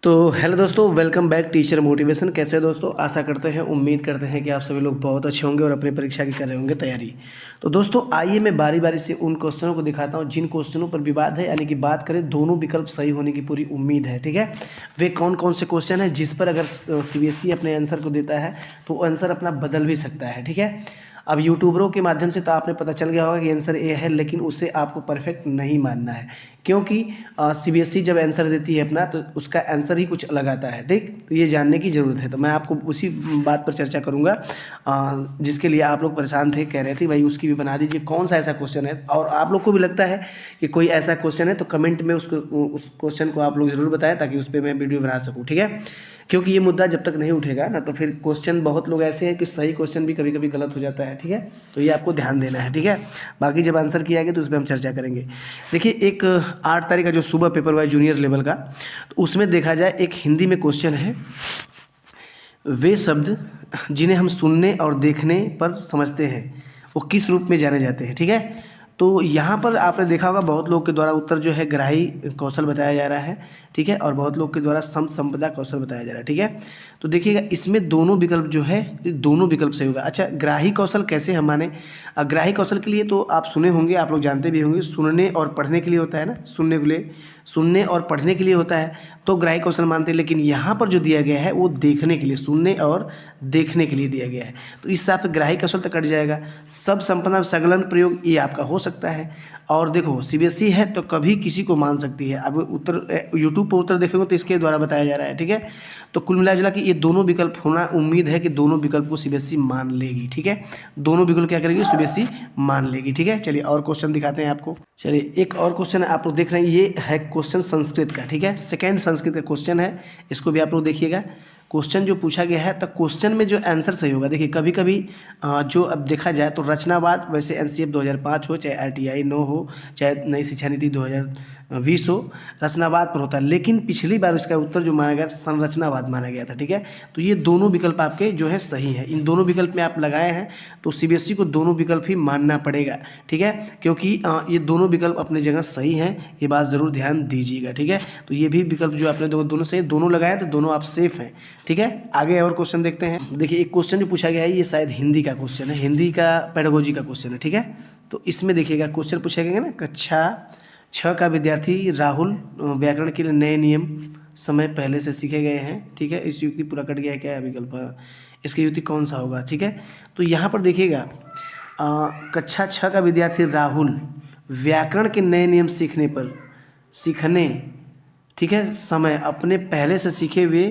तो हेलो दोस्तों, welcome back teacher motivation. कैसे हैं दोस्तों? आशा करते हैं, उम्मीद करते हैं कि आप सभी लोग बहुत अच्छे होंगे और अपनी परीक्षा की कर रहे होंगे तैयारी। तो दोस्तों आइए मैं बारी बारी से उन क्वेश्चनों को दिखाता हूं जिन क्वेश्चनों पर विवाद है, यानी कि बात करें दोनों विकल्प सही होने की पूरी उम्मीद है। ठीक है, वे कौन कौन से क्वेश्चन हैं जिस पर अगर सीबीएसई अपने आंसर को देता है तो आंसर अपना बदल भी सकता है। ठीक है, अब यूट्यूबरों के माध्यम से तो आपने पता चल गया होगा कि आंसर ए है, लेकिन उसे आपको परफेक्ट नहीं मानना है, क्योंकि सीबीएसई जब आंसर देती है अपना तो उसका आंसर ही कुछ अलग आता है। ठीक, तो ये जानने की ज़रूरत है। तो मैं आपको उसी बात पर चर्चा करूँगा जिसके लिए आप लोग परेशान थे, कह रहे थे भाई उसकी भी बना दीजिए, कौन सा ऐसा क्वेश्चन है। और आप लोग को भी लगता है कि कोई ऐसा क्वेश्चन है तो कमेंट में उस क्वेश्चन को आप लोग ज़रूर बताएं, ताकि उस पर मैं वीडियो बना सकूँ। ठीक है, क्योंकि ये मुद्दा जब तक नहीं उठेगा ना तो फिर क्वेश्चन बहुत लोग ऐसे हैं कि सही क्वेश्चन भी कभी कभी गलत हो जाता है। ठीक है, तो ये आपको ध्यान देना है। ठीक है, बाकी जब आंसर किया गया तो उस पर हम चर्चा करेंगे। देखिए, एक 8 तारीख का जो सुबह पेपर हुआ है जूनियर लेवल का, तो उसमें देखा जाए एक हिंदी में क्वेश्चन है, वे शब्द जिन्हें हम सुनने और देखने पर समझते हैं वो किस रूप में जाने जाते हैं। ठीक है, तो यहाँ पर आपने देखा होगा बहुत लोग के द्वारा उत्तर जो है ग्राही कौशल बताया जा रहा है। ठीक है, और बहुत लोग के द्वारा संपदा कौशल बताया जा रहा है। ठीक है, तो देखिएगा इसमें दोनों विकल्प जो है, दोनों विकल्प सही होगा। अच्छा, ग्राही कौशल कैसे हम माने? ग्राही कौशल के लिए तो आप सुने होंगे, आप लोग जानते भी होंगे, सुनने और पढ़ने के लिए होता है ना, सुनने और पढ़ने के लिए होता है तो ग्राही कौशल मानते हैं। लेकिन यहाँ पर जो दिया गया है वो देखने के लिए, सुनने और देखने के लिए दिया गया है, तो इस हिसाब से ग्राही कौशल तो कट जाएगा। सब संपन्न संलग्न प्रयोग ये आपका हो सकता है। और देखो सीबीएसई है तो कभी किसी को मान सकती है। अब उत्तर यूट्यूब पर उत्तर देखेंगे तो इसके द्वारा बताया जा रहा है। ठीक है, तो कुल मिला जुला कि ये दोनों विकल्प होना, उम्मीद है कि दोनों विकल्प को सीबीएसई मान लेगी। ठीक है, दोनों विकल्प क्या करेंगे, सीबीएसई मान लेगी। ठीक है, चलिए और क्वेश्चन दिखाते हैं आपको। चलिए एक और क्वेश्चन आप लोग देख रहे हैं, ये है क्वेश्चन संस्कृत का। ठीक है, सेकेंड संस्कृत का क्वेश्चन है, इसको भी आप लोग देखिएगा। क्वेश्चन जो पूछा गया है तो क्वेश्चन में जो आंसर सही होगा, देखिए कभी कभी जो अब देखा जाए तो रचनावाद, वैसे एनसीएफ 2005 हो, चाहे आरटीआई 9 हो, चाहे नई शिक्षा नीति 2020 हो, रचनावाद पर होता है। लेकिन पिछली बार इसका उत्तर जो माना गया संरचनावाद माना गया था। ठीक है, तो ये दोनों विकल्प आपके जो है सही है। इन दोनों विकल्प में आप लगाए हैं तो सीबीएसई को दोनों विकल्प ही मानना पड़ेगा। ठीक है, क्योंकि ये दोनों विकल्प अपनी जगह सही हैं, ये बात ज़रूर ध्यान दीजिएगा। ठीक है, तो ये भी विकल्प जो आपने दोनों सही, दोनों लगाए तो दोनों आप सेफ हैं। ठीक है, आगे और क्वेश्चन देखते हैं। देखिए एक क्वेश्चन जो पूछा गया है ये शायद हिंदी का क्वेश्चन है, हिंदी का पेडागोजी का क्वेश्चन है। ठीक है, तो इसमें देखिएगा क्वेश्चन पूछा गया ना, कक्षा 6 का विद्यार्थी राहुल व्याकरण के लिए नए नियम समय पहले से सीखे गए हैं। ठीक है, इस युक्ति पूरा कट गया है, क्या है विकल्प, इसकी युक्ति कौन सा होगा? ठीक है, तो यहाँ पर देखिएगा कक्षा 6 का विद्यार्थी राहुल व्याकरण के नए नियम सीखने ठीक है समय अपने पहले से सीखे हुए,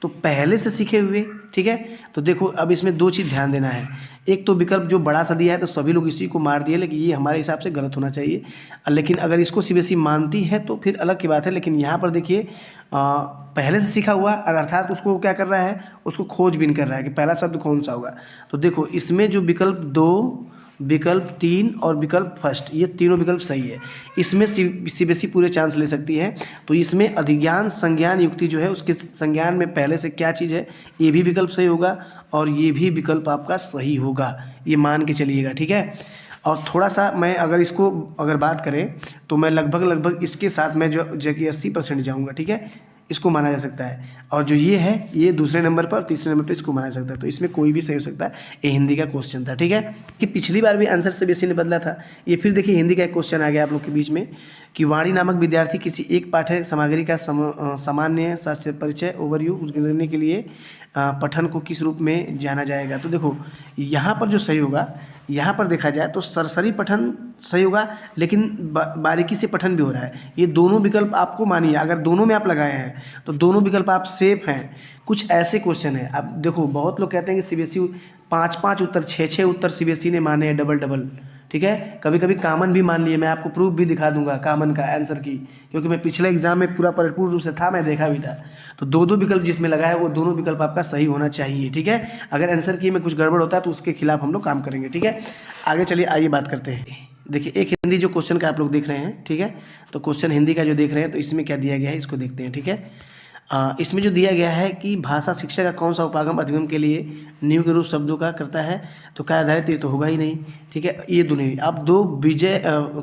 तो पहले से सीखे हुए। ठीक है, तो देखो अब इसमें दो चीज़ ध्यान देना है। एक तो विकल्प जो बड़ा सा दिया है तो सभी लोग इसी को मार दिए, लेकिन ये हमारे हिसाब से गलत होना चाहिए। लेकिन अगर इसको सीबीएसई मानती है तो फिर अलग की बात है। लेकिन यहाँ पर देखिए पहले से सीखा हुआ, और अर्थात उसको क्या कर रहा है, उसको खोजबीन कर रहा है कि पहला शब्द कौन सा होगा। तो देखो इसमें जो विकल्प 2, विकल्प 3 और विकल्प फर्स्ट, ये तीनों विकल्प सही है। इसमें सीबीएसई पूरे चांस ले सकती है। तो इसमें अधिज्ञान संज्ञान युक्ति जो है उसके संज्ञान में पहले से क्या चीज़ है, ये भी विकल्प सही होगा और ये भी विकल्प आपका सही होगा, ये मान के चलिएगा। ठीक है, और थोड़ा सा मैं अगर इसको बात करें तो मैं लगभग इसके साथ मैं जो कि 80% जाऊँगा। ठीक है, इसको माना जा सकता है। और जो ये है ये दूसरे नंबर पर और तीसरे नंबर पर इसको माना जा सकता है। तो इसमें कोई भी सही हो सकता है। ये हिंदी का क्वेश्चन था। ठीक है, कि पिछली बार भी आंसर सीबीएसई ने बदला था। ये फिर देखिए हिंदी का एक क्वेश्चन आ गया आप लोग के बीच में कि वाणी नामक विद्यार्थी किसी एक पाठ्य सामग्री का सामान्य शास्त्र परिचय ओवरव्यू करने के लिए पठन को किस रूप में जाना जाएगा। तो देखो यहाँ पर जो सही होगा, यहाँ पर देखा जाए तो सरसरी पठन सही होगा, लेकिन बारीकी से पठन भी हो रहा है। ये दोनों विकल्प आपको मानिए, अगर दोनों में आप लगाए हैं तो दोनों विकल्प आप सेफ हैं। कुछ ऐसे क्वेश्चन हैं, अब देखो बहुत लोग कहते हैं कि सीबीएसई 5-5 उत्तर 6-6 उत्तर सीबीएसई ने माने हैं डबल। ठीक है, कभी कभी कॉमन भी मान लिए, मैं आपको प्रूफ भी दिखा दूंगा कॉमन का आंसर की, क्योंकि मैं पिछले एग्जाम में पूरा परिपूर्ण रूप से था, मैं देखा भी था। तो दो विकल्प जिसमें लगा है वो दोनों विकल्प आपका सही होना चाहिए। ठीक है, अगर आंसर की में कुछ गड़बड़ होता है तो उसके खिलाफ हम लोग काम करेंगे। ठीक है, आगे चलिए आइए बात करते हैं। देखिए एक हिंदी जो क्वेश्चन का आप लोग देख रहे हैं। ठीक है, तो क्वेश्चन हिंदी का जो देख रहे हैं तो इसमें क्या दिया गया है इसको देखते हैं। ठीक है, इसमें जो दिया गया है कि भाषा शिक्षा का कौन सा उपागम अधिगम के लिए न्यू के रूप शब्दों का करता है, तो कार्य आधारित ये तो होगा ही नहीं। ठीक है, ये दोनों ही आप दो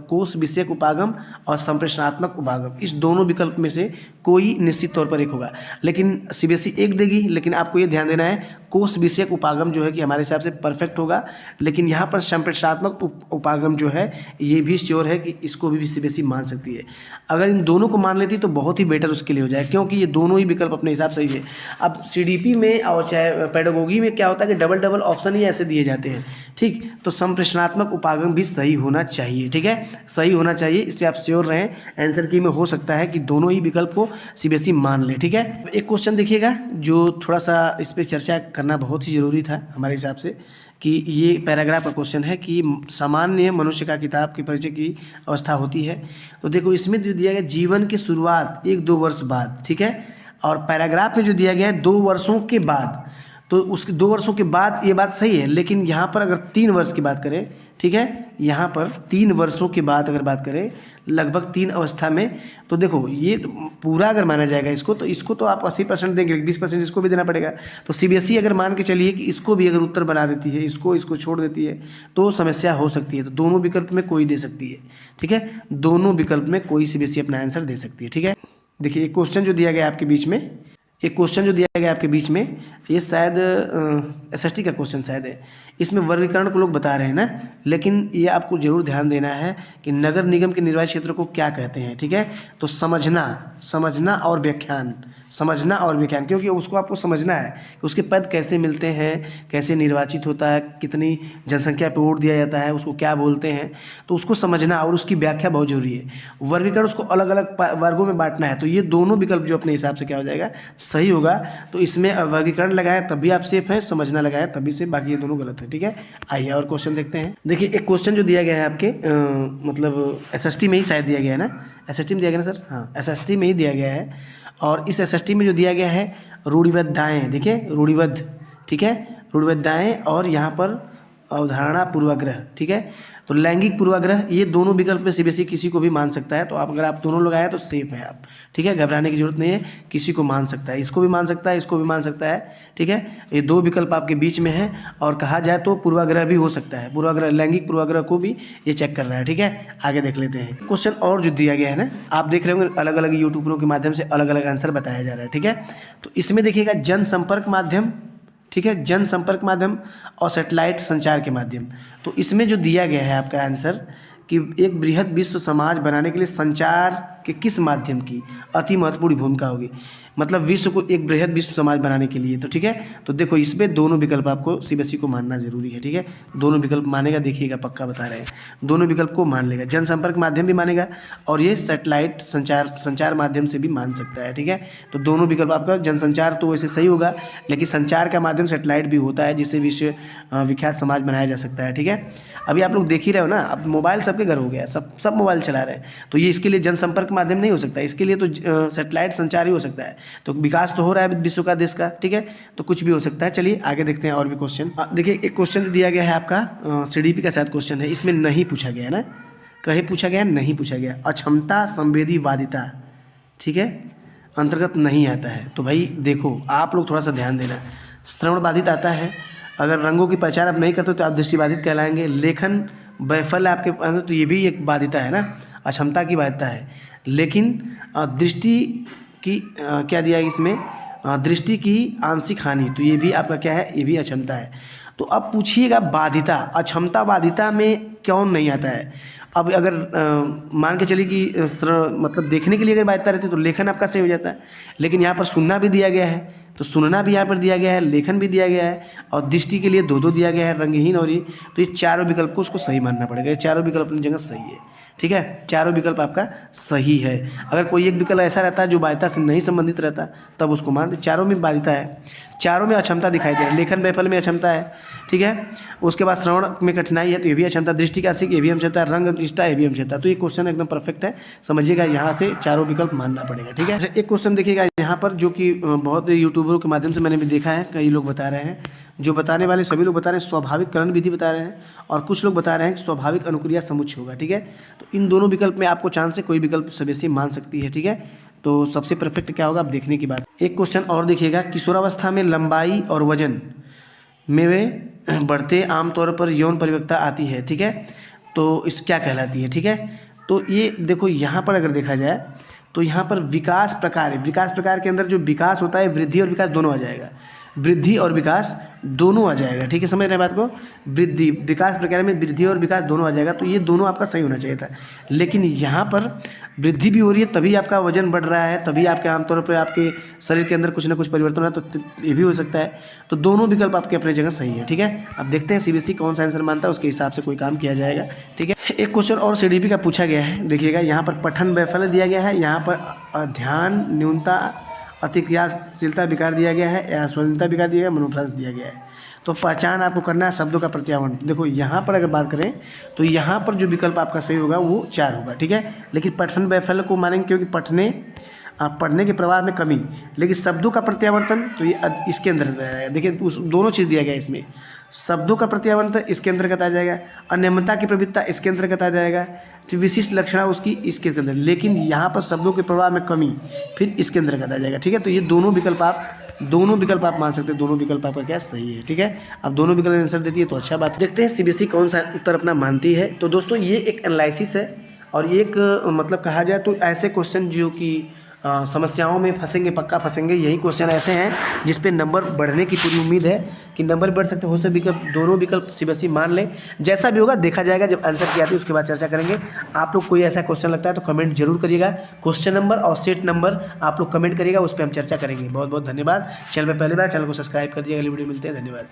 कोश विषयक उपागम और संप्रेषणात्मक उपागम, इस दोनों विकल्प में से कोई निश्चित तौर पर एक होगा। लेकिन सीबीएसई एक देगी, लेकिन आपको ये ध्यान देना है कोश विषयक उपागम जो है कि हमारे हिसाब से परफेक्ट होगा। लेकिन यहाँ पर संप्रेषणात्मक उपागम जो है ये भी श्योर है कि इसको भी सीबीएसई मान सकती है। अगर इन दोनों को मान लेती तो बहुत ही बेटर उसके लिए हो जाए, क्योंकि ये दोनों ही विकल्प अपने हिसाब से ही है। अब सीडीपी में और चाहे पेडागोगी में क्या होता है कि डबल डबल ऑप्शन ही ऐसे दिए जाते हैं। ठीक, तो संप्रेषणात्मक उपागम भी सही होना चाहिए। ठीक है, सही होना चाहिए, इससे आप श्योर रहें। आंसर की में हो सकता है कि दोनों ही विकल्प को सीबीएसई मान ले। ठीक है, एक क्वेश्चन देखिएगा जो थोड़ा सा इस पर चर्चा करना बहुत ही ज़रूरी था हमारे हिसाब से, कि ये पैराग्राफ का क्वेश्चन है कि सामान्य मनुष्य का किताब के परिचय की अवस्था होती है। तो देखो इसमें जो दिया गया जीवन की शुरुआत 1-2 वर्ष बाद, ठीक है, और पैराग्राफ में जो दिया गया है 2 वर्षों के बाद, तो उसके 2 वर्षों के बाद ये बात सही है। लेकिन यहाँ पर अगर 3 वर्ष की बात करें, ठीक है, यहाँ पर 3 वर्षों के बाद अगर बात करें लगभग 3 अवस्था में, तो देखो ये पूरा अगर माना जाएगा इसको, तो इसको तो आप 80% देंगे, 20% इसको भी देना पड़ेगा। तो सीबीएसई अगर मान के चलिए कि इसको भी अगर उत्तर बना देती है, इसको छोड़ देती है, तो समस्या हो सकती है। तो दोनों विकल्प में कोई दे सकती है। ठीक है, दोनों विकल्प में कोई सीबीएसई अपना आंसर दे सकती है। ठीक है, देखिए एक क्वेश्चन जो दिया गया आपके बीच में, ये शायद एसएसटी का क्वेश्चन शायद है। इसमें वर्गीकरण को लोग बता रहे हैं ना, लेकिन ये आपको जरूर ध्यान देना है कि नगर निगम के निर्वाची क्षेत्र को क्या कहते हैं। ठीक है, तो समझना और व्याख्यान, क्योंकि उसको आपको समझना है कि उसके पद कैसे मिलते हैं, कैसे निर्वाचित होता है, कितनी जनसंख्या पे वोट दिया जाता है, उसको क्या बोलते हैं, तो उसको समझना और उसकी व्याख्या बहुत जरूरी है। वर्गीकरण उसको अलग अलग वर्गों में बांटना है। तो ये दोनों विकल्प जो अपने हिसाब से क्या हो जाएगा, सही होगा। तो इसमें वर्गीकरण लगाएं तभी आप सेफ हैं, समझना लगाएं तभी से, बाकी ये दोनों गलत है। ठीक है, आइए और क्वेश्चन देखते हैं। देखिए एक क्वेश्चन जो दिया गया है आपके मतलब एसएसटी में ही शायद दिया गया है ना, एसएसटी में दिया गया ना सर, हाँ एसएसटी में ही दिया गया है। और इस एसएसटी में जो दिया गया है रूढ़िबद्धाएँ, देखिए रूढ़िबद्ध, ठीक है, रूढ़िबद्धाएँ और यहाँ पर अवधारणा पूर्वाग्रह। ठीक है, तो लैंगिक पूर्वाग्रह, ये दोनों विकल्प में सीबीएसई किसी को भी मान सकता है। तो आप अगर आप दोनों लोग आए तो सेफ है आप। ठीक है, घबराने की जरूरत नहीं है, किसी को मान सकता है, इसको भी मान सकता है, इसको भी मान सकता है। ठीक है, ये 2 विकल्प आपके बीच में है। और कहा जाए तो पूर्वाग्रह भी हो सकता है, पूर्वाग्रह, लैंगिक पूर्वाग्रह को भी ये चेक कर रहा है। ठीक है, आगे देख लेते हैं क्वेश्चन और जो दिया गया है ना, आप देख रहे होंगे अलग अलग यूट्यूबरों के माध्यम से अलग अलग आंसर बताया जा रहा है। ठीक है, तो इसमें देखिएगा जनसंपर्क माध्यम, ठीक है, जनसंपर्क माध्यम और सैटेलाइट संचार के माध्यम। तो इसमें जो दिया गया है आपका आंसर कि एक बृहद विश्व समाज बनाने के लिए संचार के किस माध्यम की अति महत्वपूर्ण भूमिका होगी, मतलब विश्व को एक बृहद विश्व समाज बनाने के लिए। तो ठीक है, तो देखो इसमें दोनों विकल्प आपको सीबीएसई को मानना जरूरी है। ठीक है, दोनों विकल्प मानेगा, देखिएगा पक्का बता रहे हैं, दोनों विकल्प को मान लेगा। जनसंपर्क माध्यम भी मानेगा और ये सैटेलाइट संचार माध्यम से भी मान सकता है। ठीक है, तो दोनों विकल्प आपका, जनसंचार तो वैसे सही होगा, लेकिन संचार का माध्यम सैटेलाइट भी होता है जिससे विश्व विख्यात समाज बनाया जा सकता है। ठीक है, अभी आप लोग देख ही रहे हो ना, अब मोबाइल सबके घर हो गया, सब मोबाइल चला रहे हैं, तो ये इसके लिए जनसंपर्क माध्यम नहीं हो सकता, इसके लिए तो सैटेलाइट संचार ही हो सकता है। तो विकास तो हो रहा है विश्व का, देश का। ठीक है, तो कुछ भी हो सकता है। चलिए आगे देखते हैं और भी क्वेश्चन। देखिए एक क्वेश्चन दिया गया है आपका सीडीपी का शायद क्वेश्चन है, इसमें नहीं पूछा गया है ना, कहीं पूछा गया, नहीं पूछा गया, अक्षमता संवेदीवादिता, ठीक है, अंतर्गत नहीं आता है। तो भाई देखो आप लोग थोड़ा सा ध्यान देना, श्रवण बाधित आता है, अगर रंगों की पहचान आप नहीं करते तो आप दृष्टिबाधित कहलाएंगे। लेखन वैफल्य आपके पास, तो ये भी एक बाधिता है ना, अक्षमता की बाधिता है। लेकिन दृष्टि की क्या दिया है इसमें, दृष्टि की आंशिक हानि, तो ये भी आपका क्या है, ये भी अक्षमता है। तो अब पूछिएगा बाधिता, अक्षमता बाधिता में क्यों नहीं आता है। अब अगर मान के चलिए कि मतलब देखने के लिए अगर बाधिता रहती है तो लेखन आपका सही हो जाता है, लेकिन यहाँ पर सुनना भी दिया गया है, तो सुनना भी यहाँ पर दिया गया है, लेखन भी दिया गया है, और दृष्टि के लिए 2-2 दिया गया है, रंगहीन और ये, तो ये चारों विकल्प को उसको सही मानना पड़ेगा। ये चारों विकल्प अपनी जगह सही है। ठीक है, चारों विकल्प आपका सही है। अगर कोई एक विकल्प ऐसा रहता है जो बाधिता से नहीं संबंधित रहता, तब उसको मान दे। चारों में बाधिता है, चारों में अक्षमता दिखाई दे रहा है, लेखन वैफल्य में अक्षमता है। ठीक है, उसके बाद श्रवण में कठिनाई है, तो ये भी अक्षमता, दृष्टि का आंशिक, ये भी अक्षमता, रंग निष्ठा, ये भी अक्षमता। तो ये क्वेश्चन एकदम परफेक्ट है, समझिएगा, यहाँ से चारों विकल्प मानना पड़ेगा। ठीक है, एक क्वेश्चन देखिएगा यहाँ पर, जो कि बहुत यूट्यूबरों के माध्यम से मैंने भी देखा है, कई लोग बता रहे हैं, जो बताने वाले सभी लोग बता रहे हैं स्वाभाविक करण विधि बता रहे हैं, और कुछ लोग बता रहे हैं कि स्वाभाविक अनुक्रिया समुच्चय होगा। ठीक है, तो इन दोनों विकल्प में आपको चांस है कोई विकल्प सीबीएसई मान सकती है। ठीक है, तो सबसे परफेक्ट क्या होगा, आप देखने की बात। एक क्वेश्चन और देखिएगा, किशोरावस्था में लंबाई और वजन में वे बढ़ते आमतौर पर यौन परिपक्वता आती है, ठीक है, तो इस क्या कहलाती है, ठीक है। तो ये देखो यहाँ पर अगर देखा जाए तो यहाँ पर विकास प्रकार है, विकास प्रकार के अंदर जो विकास होता है, वृद्धि और विकास दोनों आ जाएगा, वृद्धि और विकास दोनों आ जाएगा, ठीक है, समझ रहे हैं बात को। वृद्धि विकास प्रक्रिया में वृद्धि और विकास दोनों आ जाएगा, तो ये दोनों आपका सही होना चाहिए था। लेकिन यहाँ पर वृद्धि भी हो रही है तभी आपका वजन बढ़ रहा है, तभी आपके आमतौर पर आपके शरीर के अंदर कुछ ना कुछ परिवर्तन हो, तो ये भी हो सकता है। तो दोनों विकल्प आपके अपनी जगह सही है, ठीक है। अब देखते हैं सीबीएसई कौन सा आंसर मानता है, उसके हिसाब से कोई काम किया जाएगा, ठीक है। एक क्वेश्चन और सीडीपी का पूछा गया है, देखिएगा यहाँ पर पठन वैफल्य दिया गया है, यहाँ पर ध्यान न्यूनता अतिक्रियाशीलता विकार दिया गया है, या स्वतंत्रता विकार दिया गया है, मनोभ्रंश दिया गया है। तो पहचान आपको करना है शब्दों का प्रत्यावर्तन। देखो यहाँ पर अगर बात करें तो यहाँ पर जो विकल्प आपका सही होगा वो 4 होगा, ठीक है। लेकिन पठन वैफल्य को मानेंगे क्योंकि पढ़ने के प्रवाह में कमी, लेकिन शब्दों का प्रत्यावर्तन तो ये इसके अंदर देखिए उस दोनों चीज़ दिया गया है इसमें। शब्दों का प्रत्यावर्तन इसके अंतर्गत आ जाएगा, अनियमितता की प्रवृत्ता इसके अंतर्गत आ जाएगा, विशिष्ट लक्षणा उसकी इसके अंदर, लेकिन यहाँ पर शब्दों के प्रवाह में कमी फिर इसके अंतर्गत आ जाएगा, ठीक है। तो ये दोनों विकल्प आप मान सकते हैं, दोनों विकल्प आपका क्या सही है, ठीक है। अब दोनों विकल्प आंसर देती है तो अच्छा बात है। देखते हैं सीबीएसई कौन सा उत्तर अपना मानती है। तो दोस्तों ये एक एनालिसिस है और एक मतलब कहा जाए तो ऐसे क्वेश्चन जो कि समस्याओं में फंसेंगे, पक्का फंसेंगे, यही क्वेश्चन ऐसे हैं जिस पे नंबर बढ़ने की पूरी उम्मीद है कि नंबर बढ़ सकते हो सकते विकल्प, दोनों विकल्प सीबीएसई मान ले। जैसा भी होगा देखा जाएगा, जब आंसर की आती है उसके बाद चर्चा करेंगे। आप लोग कोई ऐसा क्वेश्चन लगता है तो कमेंट जरूर करिएगा, क्वेश्चन नंबर और सेट नंबर आप लोग कमेंट करिएगा, उस पर हम चर्चा करेंगे। बहुत बहुत धन्यवाद। चैनल पर पहली बार, चैनल को सब्सक्राइब कर दिए। अगली वीडियो मिलते हैं, धन्यवाद।